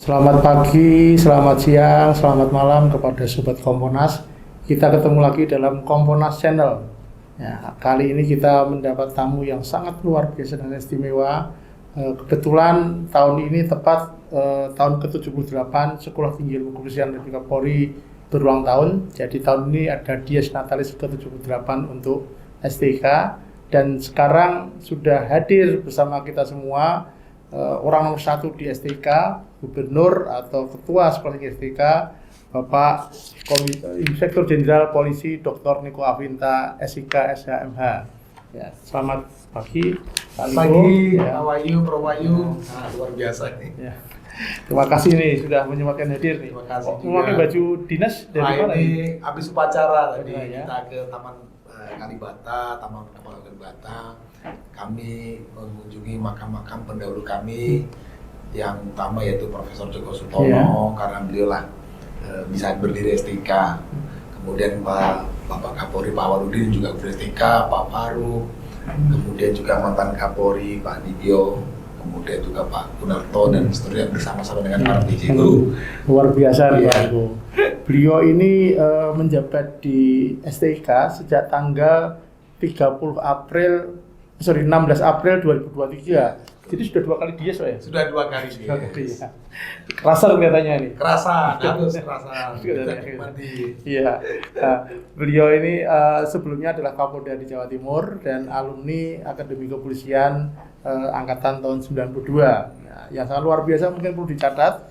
Selamat pagi, selamat siang, selamat malam kepada Sobat Komponas. Kita ketemu lagi dalam Komponas Channel. Ya, kali ini kita mendapat tamu yang sangat luar biasa dan istimewa. Kebetulan tahun ini tepat tahun ke-78 Sekolah Tinggi Ilmu Kepolisian Republik Polri berulang tahun. Jadi tahun ini ada Dies Natalis ke-78 untuk STK. Dan sekarang sudah hadir bersama kita semua orang nomor 1 di STK, Gubernur atau Ketua Sekolah Tinggi STK, Bapak Inspektur Jenderal Polisi Dr. Niko Afinta, SIK, SHMH. Ya, selamat pagi. Pagi, ya. Awayu, Prowayu, luar biasa nih. Ya. Terima kasih nih sudah menyempatkan hadir nih. Terima kasih juga. Memakai baju dinas dari mana ini? ini? Habis upacara tadi Ya. kita ke Taman Kalibata, Taman Kepala Kalibata. Kami mengunjungi makam-makam pendahulu kami yang utama yaitu Profesor Djoko Sutomo, karena beliau lah bisa berdiri STK. Kemudian Bapak Kapolri Pak Warudin juga berdiri STK, Pak Faru. Kemudian juga mantan Kapolri Pak Dibyo, kemudian juga Pak Kunarto dan seterusnya bersama-sama dengan para PJ Guru. Luar biasa nih Iya. Pak Ibu. Beliau ini menjabat di STK sejak tanggal 16 April 2023. Jadi sudah 2 kali dia ya? Sudah 2 kali dia. Iya. Kerasa kelihatannya nih. Kerasa, harus kerasa. Kita nikmati. Iya. Nah, beliau ini sebelumnya adalah Kapolda di Jawa Timur dan alumni Akademi Kepolisian angkatan tahun 92. Nah, yang sangat luar biasa mungkin perlu dicatat,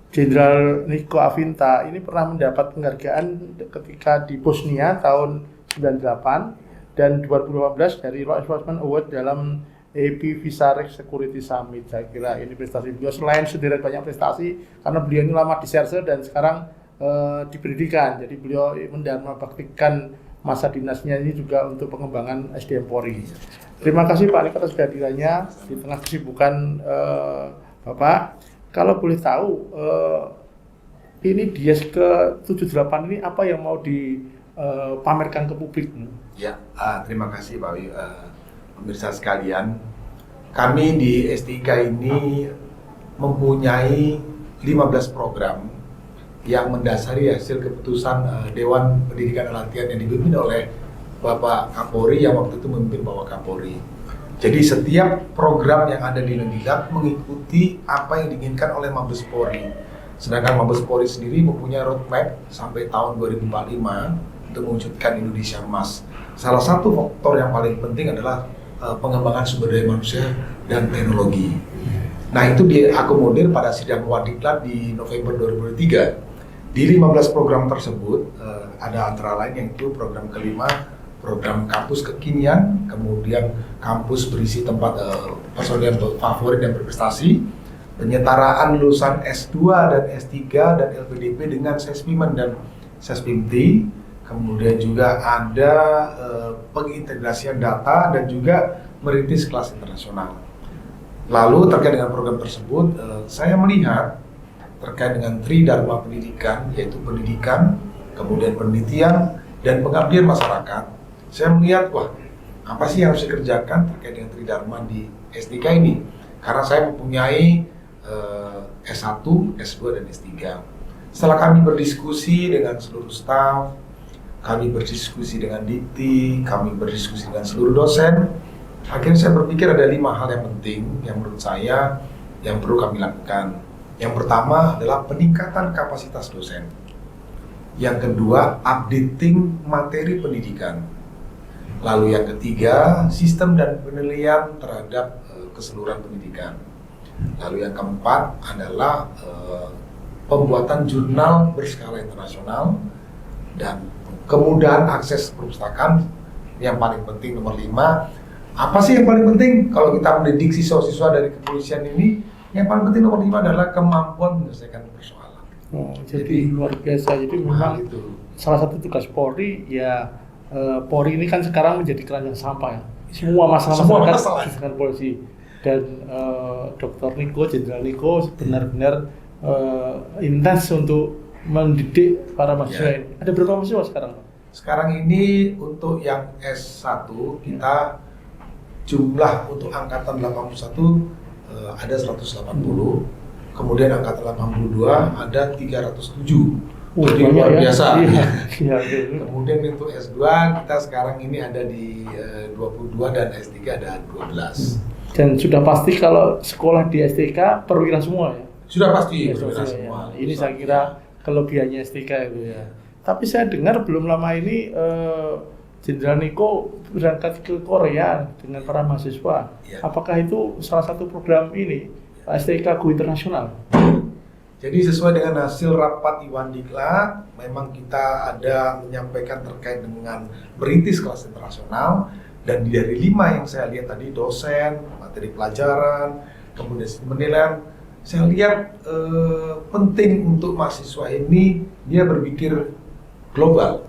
Jenderal Niko Afinta ini pernah mendapat penghargaan ketika di Bosnia tahun 98 dan 2018 dari Law Enforcement Award dalam AP Visarex Security Summit. Saya kira ini prestasi beliau selain sederet banyak prestasi karena beliau ini lama di Serse dan sekarang di pendidikan. Jadi beliau mendharma baktikan masa dinasnya ini juga untuk pengembangan SDM Polri. Terima kasih Pak Niko atas kehadirannya di tengah kesibukan Bapak. Kalau boleh tahu ini Dies ke-78 ini apa yang mau dipamerkan ke publik? Ya, terima kasih Pak Wi. Pemirsa sekalian, kami di STK ini mempunyai 15 program yang mendasari hasil keputusan Dewan Pendidikan dan Latihan yang dipimpin oleh Bapak Kapolri yang waktu itu memimpin Bapak Kapolri. Jadi setiap program yang ada di Nedilat mengikuti apa yang diinginkan oleh Mabes Polri. Sedangkan Mabes Polri sendiri mempunyai roadmap sampai tahun 2045 untuk mewujudkan Indonesia Emas. Salah satu faktor yang paling penting adalah pengembangan sumber daya manusia dan teknologi. Nah, itu diakomodir pada sidang Wadiklat di November 2023. Di 15 program tersebut ada antara lain yaitu program kelima, program kampus kekinian, kemudian kampus berisi tempat personil favorit dan berprestasi, penyetaraan lulusan S2 dan S3 dan LPDP dengan Sesmimen dan Sespimti. Kemudian juga ada pengintegrasian data dan juga merintis kelas internasional. Lalu terkait dengan program tersebut, saya melihat terkait dengan Tridharma Pendidikan, yaitu pendidikan, kemudian penelitian, dan pengabdian masyarakat. Saya melihat, wah, apa sih yang harus dikerjakan terkait dengan Tridharma di STK ini? Karena saya mempunyai S1, S2, dan S3. Setelah kami berdiskusi dengan seluruh staf, kami berdiskusi dengan Dikti, kami berdiskusi dengan seluruh dosen. Akhirnya saya berpikir ada 5 hal yang penting yang menurut saya yang perlu kami lakukan. Yang pertama adalah peningkatan kapasitas dosen. Yang kedua, updating materi pendidikan. Lalu yang ketiga, sistem dan penilaian terhadap keseluruhan pendidikan. Lalu yang keempat adalah pembuatan jurnal berskala internasional dan kemudahan akses perpustakaan. Yang paling penting nomor 5, apa sih yang paling penting kalau kita mendidik siswa-siswa dari kepolisian ini? Yang paling penting nomor 5 adalah kemampuan menyelesaikan persoalan. Jadi luar biasa. Jadi memang itu salah satu tugas Polri ya, Polri ini kan sekarang menjadi keranjang sampah ya. Semua masalah dengan polisi dan Dr. Niko, Jenderal Niko benar-benar intens untuk mendidik para mahasiswa ini. Ada berapa mahasiswa sekarang? Sekarang ini untuk yang S1 kita jumlah untuk angkatan 81 ada 180. kemudian angkatan 82 ada 307. Jadi banyak luar ya. biasa. Iya, iya, iya. Kemudian untuk S2 kita sekarang ini ada di 22 dan S3 ada 12. Dan sudah pasti kalau sekolah di STK perwira semua ya. Sudah pasti Ya, perwira ya. semua. Ini saya kira kelebihannya STK itu ya. Tapi saya dengar belum lama ini Jenderal Niko berangkat ke Korea dengan para mahasiswa. Ya. Apakah itu salah satu program ini STK Go Internasional? Jadi sesuai dengan hasil rapat Iwan Diklat, memang kita ada menyampaikan terkait dengan merintis kelas internasional, dan dari 5 yang saya lihat tadi, dosen, materi pelajaran, kemudian sistem penilaian, saya lihat penting untuk mahasiswa ini dia berpikir global,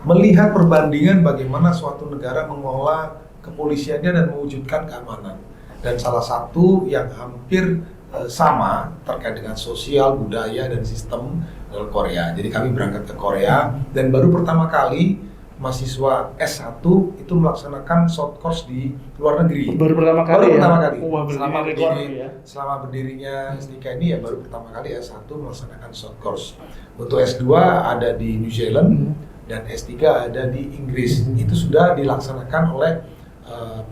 melihat perbandingan bagaimana suatu negara mengelola kepolisiannya dan mewujudkan keamanan. Dan salah satu yang hampir sama terkait dengan sosial, budaya, dan sistem adalah Korea. Jadi kami berangkat ke Korea dan baru pertama kali mahasiswa S1 itu melaksanakan short course di luar negeri. Baru pertama kali baru ya? pertama kali. Wah, Selama berdirinya STK ini ya baru pertama kali S1 melaksanakan short course. Untuk S2 ada di New Zealand dan S3 ada di Inggris. Itu sudah dilaksanakan oleh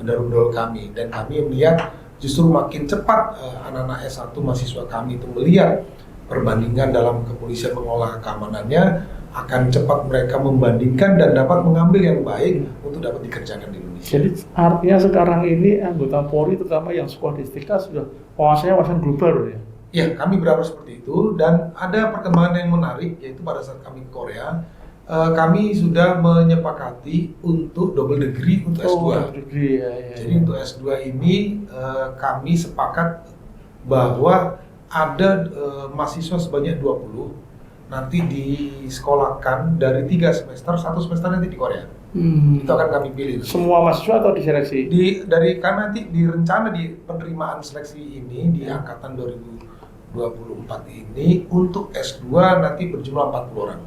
pendahulu kami, dan kami melihat justru makin cepat anak-anak S1 mahasiswa kami itu melihat perbandingan dalam kepolisian mengolah keamanannya, akan cepat mereka membandingkan dan dapat mengambil yang baik untuk dapat dikerjakan di Indonesia. Jadi artinya sekarang ini anggota Polri terutama yang sekolah di STK sudah wawasan global ya? Ya, kami berharap seperti itu, dan ada perkembangan yang menarik yaitu pada saat kami ke Korea, kami sudah menyepakati untuk double degree untuk S2. Degree, ya. Jadi untuk S2 ini kami sepakat bahwa ada mahasiswa sebanyak 20 nanti disekolahkan dari 3 semester, 1 semester nanti di Korea. Itu akan kami pilih. Semua mahasiswa atau diseleksi? Dari kami nanti direncana di penerimaan seleksi ini di angkatan 2024 ini untuk S2 nanti berjumlah 40 orang.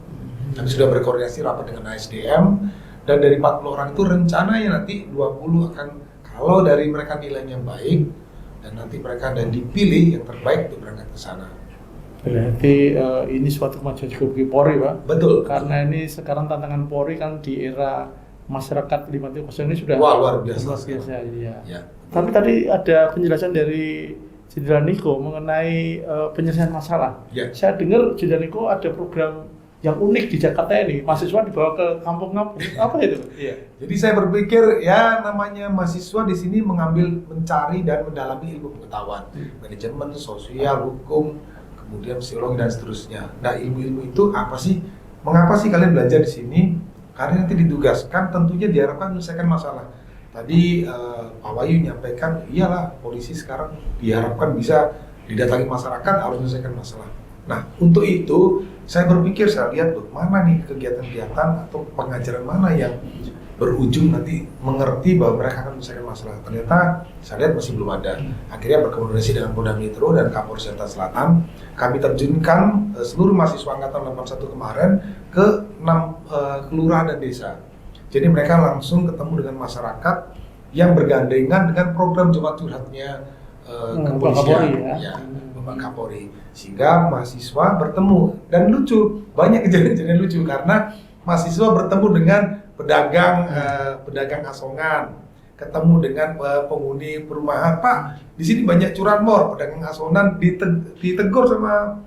Kami sudah berkoordinasi rapat dengan ASDM, dan dari 40 orang itu rencananya nanti 20 akan, kalau dari mereka nilainya baik, dan nanti mereka ada dipilih yang terbaik untuk berangkat ke sana. Berarti ini suatu kemajuan juga bagi Polri, Pak? Betul. Karena ini sekarang tantangan Polri kan di era masyarakat 5.0 ini sudah luar biasa. Ya. Ya. Tapi tadi ada penjelasan dari Jenderal Niko mengenai penyelesaian masalah. Ya. Saya dengar Jenderal Niko ada program yang unik di Jakarta ini, mahasiswa dibawa ke kampung-kampung. Apa itu? Iya. Jadi saya berpikir ya namanya mahasiswa di sini mencari dan mendalami ilmu pengetahuan, manajemen, sosial, hukum, kemudian psikologi dan seterusnya. Nah, ilmu-ilmu itu apa sih? Mengapa sih kalian belajar di sini? Karena nanti ditugaskan tentunya diharapkan menyelesaikan masalah. Tadi Pak Wahyu menyampaikan, iyalah polisi sekarang diharapkan bisa didatangi masyarakat, harus menyelesaikan masalah. Nah, untuk itu saya berpikir, saya lihat loh, mana nih kegiatan-kegiatan atau pengajaran mana yang berujung nanti mengerti bahwa mereka akan menyelesaikan masalah. Ternyata saya lihat masih belum ada. Akhirnya berkoordinasi dengan Polda Metro dan Kapolres Jakarta Selatan, kami terjunkan seluruh mahasiswa angkatan 81 kemarin ke 6 kelurahan dan desa. Jadi mereka langsung ketemu dengan masyarakat yang bergandengan dengan program jemaat curhatnya kepolisian, Bapak Kapolri, sehingga mahasiswa bertemu, dan lucu, banyak kejadian-kejadian lucu karena mahasiswa bertemu dengan pedagang asongan, ketemu dengan penghuni perumahan. Pak, di sini banyak curanmor, pedagang asongan ditegur sama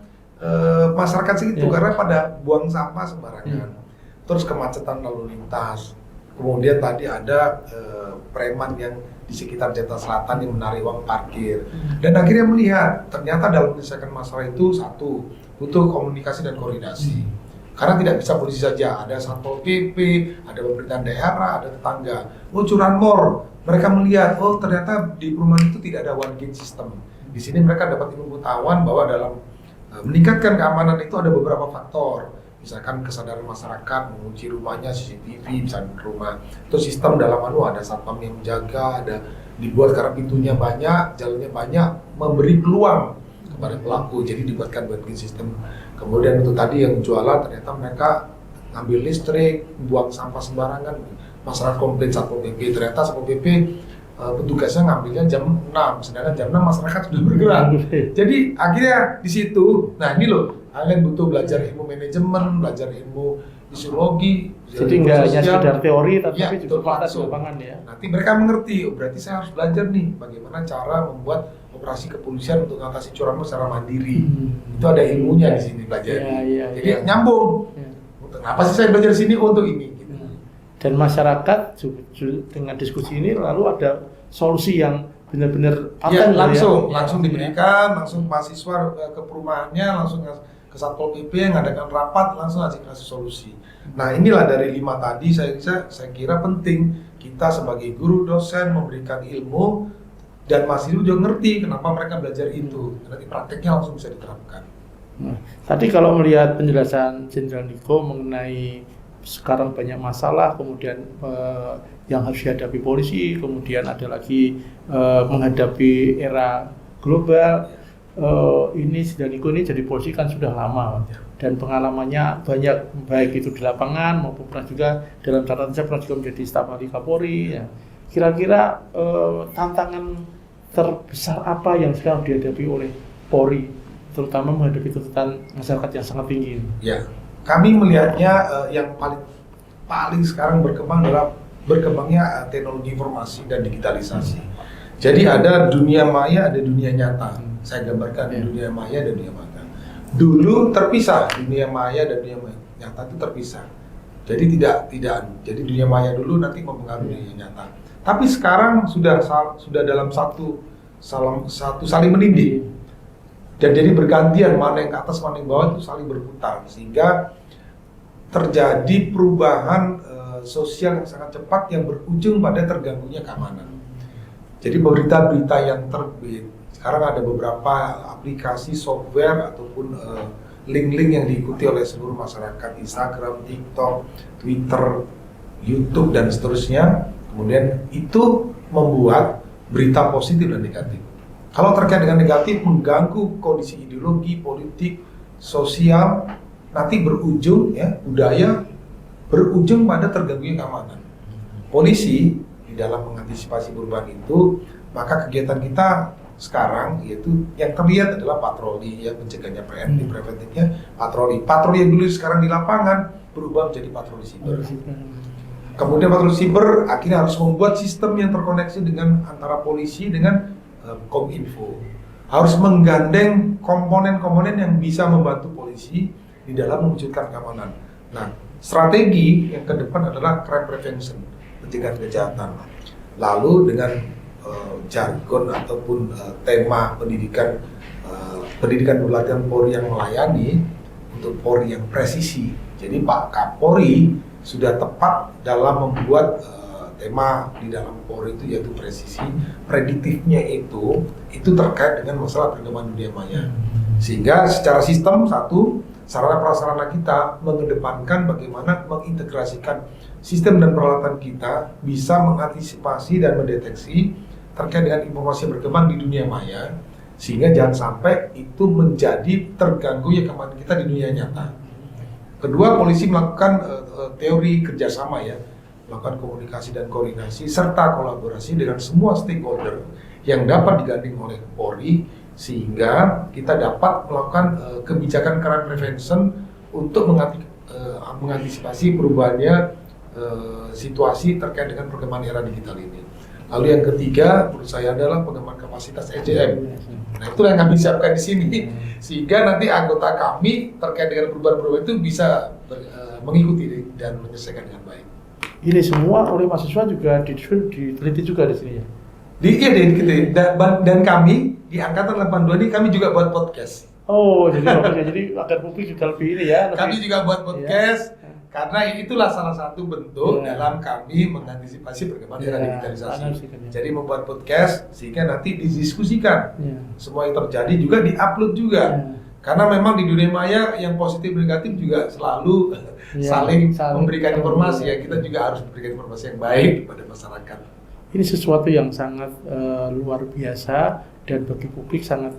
masyarakat segitu karena pada buang sampah sembarangan. Terus kemacetan lalu lintas. Kemudian tadi ada preman yang di sekitar Jakarta Selatan yang menarik uang parkir, dan akhirnya melihat ternyata dalam menyelesaikan masalah itu satu, butuh komunikasi dan koordinasi. Karena tidak bisa polisi saja, ada Satpol PP, ada pemerintahan daerah, ada tetangga. Oh, curanmor, mereka melihat, oh ternyata di perumahan itu tidak ada one gate system. Di sini mereka dapat ilmu pengetahuan bahwa dalam meningkatkan keamanan itu ada beberapa faktor. Misalkan kesadaran masyarakat mengunci rumahnya, CCTV misalnya rumah, itu sistem dalam ada satpam yang menjaga, ada dibuat karena pintunya banyak, jalannya banyak, memberi peluang kepada pelaku, jadi dibuatkan banking sistem. Kemudian itu tadi yang jualan ternyata mereka ngambil listrik, buang sampah sembarangan, masyarakat komplain Satpol PP, ternyata Satpol PP petugasnya ngambilnya jam 6, sedangkan jam 6 masyarakat sudah bergerak. Jadi akhirnya di situ, nah ini loh, kalian butuh belajar ilmu manajemen, belajar ilmu fisiologi. Jadi nggak hanya sekedar teori, tapi ya, juga fakta di lapangan ya. Nanti mereka mengerti, oh berarti saya harus belajar nih bagaimana cara membuat operasi kepolisian untuk mengatasi curanmor secara mandiri. Itu ada ilmunya di sini belajar. Jadi nyambung. Kenapa sih saya belajar di sini untuk ini? Gitu. Dan masyarakat dengan diskusi ini lalu ada solusi yang benar-benar paten langsung diberikan, langsung mahasiswa ke perumahannya, langsung ke Satpol PP yang ngadakan rapat, langsung kasih solusi. Nah inilah dari 5 tadi saya kira penting kita sebagai guru dosen memberikan ilmu dan mahasiswa juga ngerti kenapa mereka belajar itu. Nanti prakteknya langsung bisa diterapkan. Nah, tadi kalau melihat penjelasan Jenderal Niko mengenai sekarang banyak masalah, kemudian yang harus dihadapi polisi, kemudian ada lagi menghadapi era global. Ini Jenderal Niko ini jadi polisi kan sudah lama dan pengalamannya banyak, baik itu di lapangan maupun pernah juga dalam catatan saya pernah juga menjadi staf ahli Kapolri. Ya. Kira-kira tantangan terbesar apa yang sekarang dihadapi oleh Polri, terutama menghadapi tuntutan masyarakat yang sangat tinggi? Ya, kami melihatnya yang paling sekarang berkembang adalah berkembangnya teknologi informasi dan digitalisasi. Jadi ada dunia maya, ada dunia nyata. Saya gambarkan dunia maya dan dunia nyata. Dulu terpisah, dunia maya dan dunia nyata itu terpisah. Jadi jadi dunia maya dulu nanti mempengaruhi dunia nyata. Tapi sekarang sudah dalam satu saling menindih. Dan jadi bergantian mana yang ke atas, mana yang bawah itu saling berputar sehingga terjadi perubahan sosial yang sangat cepat yang berujung pada terganggunya keamanan. Jadi berita-berita yang terbit, sekarang ada beberapa aplikasi software ataupun link-link yang diikuti oleh seluruh masyarakat, Instagram, TikTok, Twitter, YouTube dan seterusnya. Kemudian itu membuat berita positif dan negatif. Kalau terkait dengan negatif mengganggu kondisi ideologi, politik, sosial, nanti berujung budaya berujung pada terganggunya keamanan. Polisi di dalam mengantisipasi perubahan itu, maka kegiatan kita sekarang yaitu yang terlihat adalah patroli, pencegahannya preventifnya patroli. Patroli yang dulu sekarang di lapangan berubah menjadi patroli siber. Kemudian patroli siber akhirnya harus membuat sistem yang terkoneksi dengan antara polisi dengan Kominfo. Harus menggandeng komponen-komponen yang bisa membantu polisi di dalam mewujudkan keamanan. Nah, strategi yang ke depan adalah crime prevention, pencegahan kejahatan. Lalu dengan jargon ataupun tema pendidikan pelatihan Polri yang melayani untuk Polri yang presisi. Jadi Pak Kapolri sudah tepat dalam membuat tema di dalam Polri itu yaitu presisi. Prediktifnya itu terkait dengan masalah perkembangan dunia maya. Sehingga secara sistem sarana prasarana kita mengedepankan bagaimana mengintegrasikan sistem dan peralatan kita bisa mengantisipasi dan mendeteksi terkait dengan informasi yang berkembang di dunia maya, sehingga jangan sampai itu menjadi terganggu keamanan kita di dunia nyata. Kedua, polisi melakukan teori kerjasama melakukan komunikasi dan koordinasi serta kolaborasi dengan semua stakeholder yang dapat digandeng oleh Polri, sehingga kita dapat melakukan kebijakan crime prevention untuk mengantisipasi perubahannya situasi terkait dengan perkembangan era digital ini. Lalu yang ketiga menurut saya adalah pengembangan kapasitas SDM. Nah itu yang kami siapkan di sini sehingga nanti anggota kami terkait dengan perubahan-perubahan itu bisa mengikuti dan menyelesaikan dengan baik. Ini semua oleh mahasiswa juga diteliti juga di sini ya? Dan kami di angkatan 82 ini kami juga buat podcast. Oh, jadi agar publik juga lebih ini ya. Kami juga buat podcast karena itulah salah satu bentuk dalam kami mengantisipasi perkembangan era digitalisasi. Jadi membuat podcast sehingga nanti didiskusikan. Semua yang terjadi juga diupload juga. Karena memang di dunia maya yang positif negatif juga selalu saling memberikan informasi kita juga harus memberikan informasi yang baik kepada masyarakat. ini sesuatu yang sangat luar biasa dan bagi publik sangat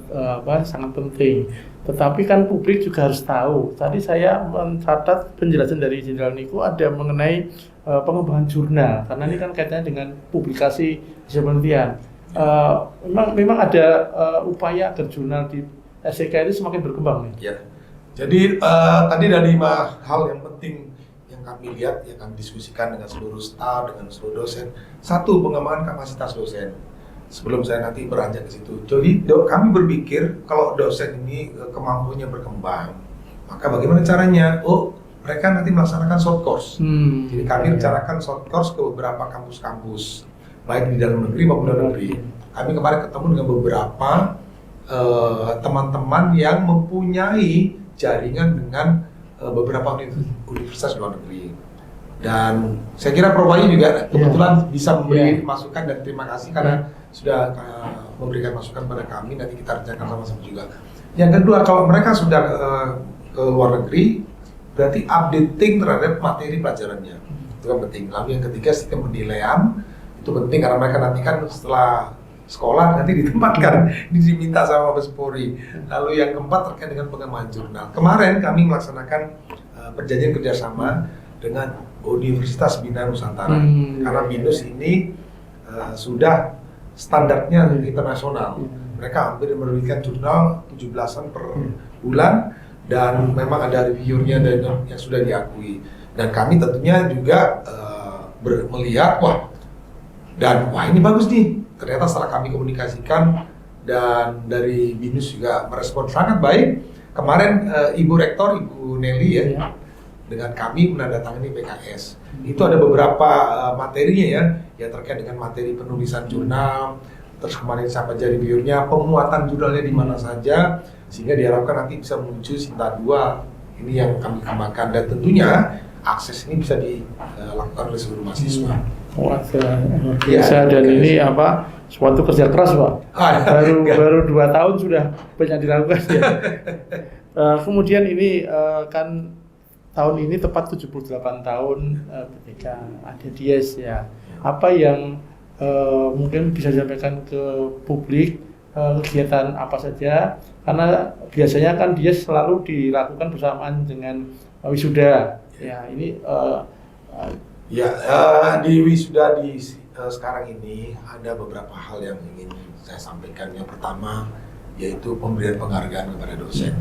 sangat penting. Tetapi kan publik juga harus tahu. Tadi saya mencatat penjelasan dari Jenderal Niko ada mengenai pengembangan jurnal, karena ini kan kaitannya dengan publikasi penelitian. Memang ada upaya agar jurnal di STIK itu semakin berkembang nih. Ya. Jadi tadi ada 5 hal yang penting yang kami lihat, yang kami diskusikan dengan seluruh staf, dengan seluruh dosen. 1, pengembangan kapasitas dosen. Sebelum saya nanti beranjak ke situ. Jadi kami berpikir kalau dosen ini kemampuannya berkembang, maka bagaimana caranya? Mereka nanti melaksanakan short course. Jadi kami rencanakan short course ke beberapa kampus-kampus, baik di dalam negeri maupun luar negeri. Kami kemarin ketemu dengan beberapa teman-teman yang mempunyai jaringan dengan beberapa universitas luar negeri. Dan saya kira Prof. Bayu juga kebetulan bisa memberi masukan, dan terima kasih karena sudah memberikan masukan pada kami. Nanti kita rencanakan sama-sama juga. Yang kedua, kalau mereka sudah ke luar negeri, berarti updating terhadap materi pelajarannya itu kan penting. Lalu yang ketiga, sistem penilaian itu penting karena mereka nanti kan setelah sekolah nanti ditempatkan, diminta sama Mabes Polri. Lalu yang keempat terkait dengan pengembangan jurnal. Kemarin kami melaksanakan perjanjian kerjasama dengan Universitas Bina Nusantara karena BINUS ini sudah standarnya internasional. Mereka hampir menerbitkan jurnal 17-an per bulan dan memang ada reviewernya dan yang sudah diakui. Dan kami tentunya juga melihat wah ini bagus nih. Ternyata setelah kami komunikasikan dan dari BINUS juga merespon sangat baik. Kemarin Ibu Rektor, Ibu Nelly dengan kami menandatangani PKS. Itu ada beberapa materinya ya terkait dengan materi penulisan jurnal, terus kemarin siapa jadi reviewernya, pemuatan jurnalnya di mana saja, sehingga diharapkan nanti bisa menuju Sinta 2. Ini yang kami kembangkan dan tentunya akses ini bisa dilakukan oleh seluruh mahasiswa. Wah, biasa dan ini suatu kerja keras Pak. Baru 2 tahun sudah banyak dilakukan ya. Kemudian ini kan tahun ini tepat 78 tahun ketika ada Dies ya. Apa yang mungkin bisa disampaikan ke publik, kegiatan apa saja? Karena biasanya kan Dies selalu dilakukan bersamaan dengan wisuda. Ya, ini di wisuda sekarang ini ada beberapa hal yang ingin saya sampaikan. Yang pertama yaitu pemberian penghargaan kepada dosen.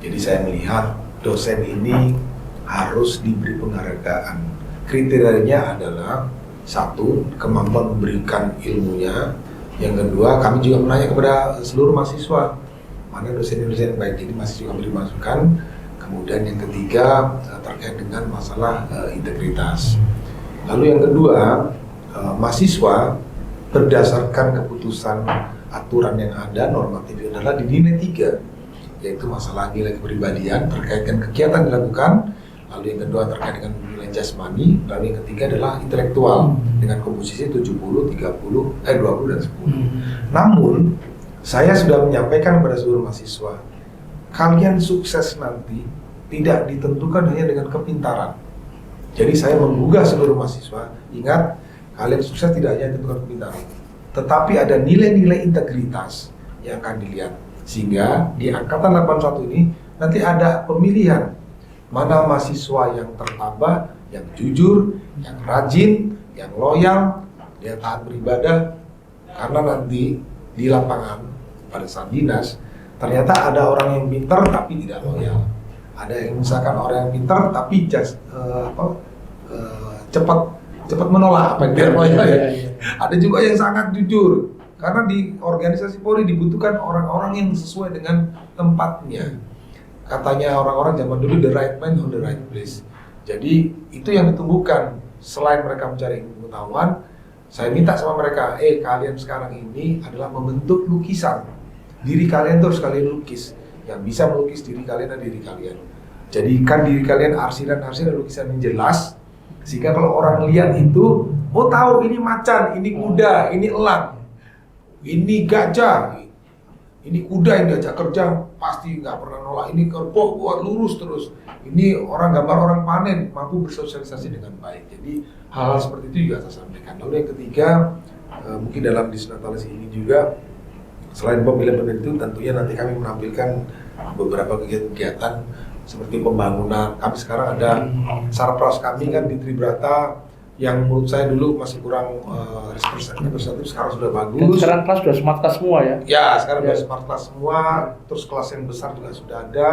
Jadi saya melihat dosen ini harus diberi penghargaan. Kriterianya adalah 1, kemampuan memberikan ilmunya. Yang kedua, kami juga menanya kepada seluruh mahasiswa mana dosen-dosen yang baik. Jadi mahasiswa memberi masukan. Kemudian yang ketiga terkait dengan masalah integritas. Lalu yang kedua, mahasiswa berdasarkan keputusan aturan yang ada normatif adalah di nilai 3, yaitu masalah nilai kepribadian terkait dengan kegiatan dilakukan. Lalu yang kedua terkait dengan nilai jasmani. Lalu yang ketiga adalah intelektual dengan komposisi 70, 20 dan 10. Namun saya sudah menyampaikan kepada seluruh mahasiswa, kalian sukses nanti tidak ditentukan hanya dengan kepintaran. Jadi saya menggugah seluruh mahasiswa, ingat, kalian sukses tidak hanya ditentukan kepintaran, tetapi ada nilai-nilai integritas yang akan dilihat. Sehingga di angkatan 81 ini nanti ada pemilihan mana mahasiswa yang tertambah, yang jujur, yang rajin, yang loyal, yang taat beribadah. Karena nanti di lapangan pada saat dinas ternyata ada orang yang pintar tapi tidak loyal. Ada yang misalkan orang yang pintar tapi cepat menolak apa yang dia loyal ya. Ada juga yang sangat jujur. Karena di organisasi Polri dibutuhkan orang-orang yang sesuai dengan tempatnya. Katanya orang-orang zaman dulu the right man on the right place. Jadi itu yang ditumbuhkan. Selain mereka mencari pengetahuan, saya minta sama mereka, kalian sekarang ini adalah membentuk lukisan. Diri kalian terus kalian lukis. Yang bisa melukis diri kalian dan diri kalian. Jadikan diri kalian arsiran-arsiran lukisan yang jelas. Sehingga kalau orang lihat itu, tahu ini macan, ini kuda, ini elang, ini gajah. ini kuda yang diajak kerja pasti nggak pernah nolak, ini kerbau buat lurus terus, ini orang gambar orang panen mampu bersosialisasi dengan baik. Jadi hal-hal seperti itu juga saya sampaikan. Lalu yang ketiga, mungkin dalam disnatalis ini juga selain pemilihan itu tentunya nanti kami menampilkan beberapa kegiatan seperti pembangunan. Kami sekarang ada sarpras kami kan di Tribrata yang menurut saya dulu masih kurang representatif, sekarang sudah bagus. Dan sekarang kelas sudah smart class semua ya? Ya, sekarang sudah smart class semua, terus kelas yang besar juga sudah ada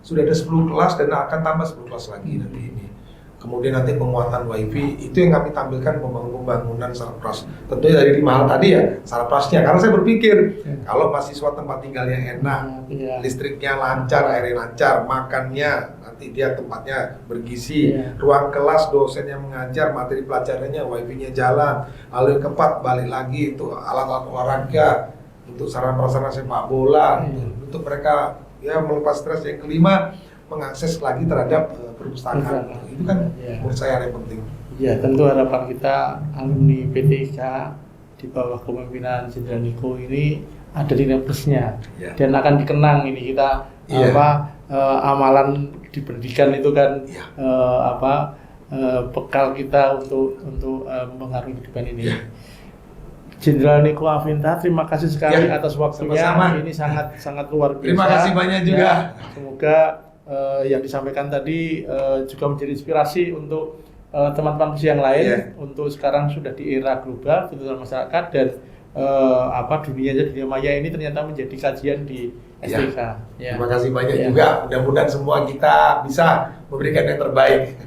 10 kelas dan akan tambah 10 kelas lagi nanti ini. Kemudian nanti penguatan WiFi, itu yang kami tampilkan pembangunan sarpras. Tentunya dari 5 hal tadi ya, sarprasnya. Karena saya berpikir, kalau mahasiswa tempat tinggalnya enak, listriknya lancar, airnya lancar, makannya, nanti dia tempatnya bergizi, ruang kelas dosennya mengajar, materi pelajarannya, WiFi-nya jalan. Lalu yang keempat, balik lagi itu alat-alat olahraga, untuk sarana prasarana sepak bola, untuk mereka ya melepas stres. Yang kelima, mengakses lagi terhadap perpustakaan. Itu kan menurut saya yang penting. Ya, tentu harapan kita alumni PTIK di bawah kepemimpinan Jenderal Niko ini ada nilai plusnya dan akan dikenang ini kita amalan di pendidikan itu kan bekal kita untuk mengarungi kehidupan ini. Jenderal Niko Afinta, terima kasih sekali atas waktunya. Sama-sama. Ini sangat luar biasa. Terima kasih banyak juga. Semoga yang disampaikan tadi juga menjadi inspirasi untuk teman-teman yang lain untuk sekarang sudah di era global tuntutan masyarakat dan dunia maya ini ternyata menjadi kajian di STIK. Terima kasih banyak juga. Mudah-mudahan semua kita bisa memberikan yang terbaik.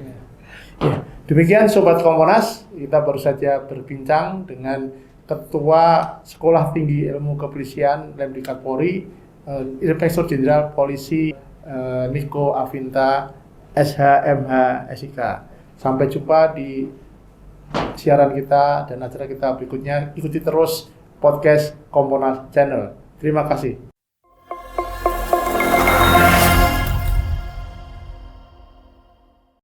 Demikian Sobat Komponas, kita baru saja berbincang dengan Ketua Sekolah Tinggi Ilmu Kepolisian Lemdiklat Polri, Inspektur Jenderal Polisi Niko Afinta, SHMH SIK. Sampai jumpa di siaran kita dan acara kita berikutnya. Ikuti terus podcast Komponas Channel. Terima kasih.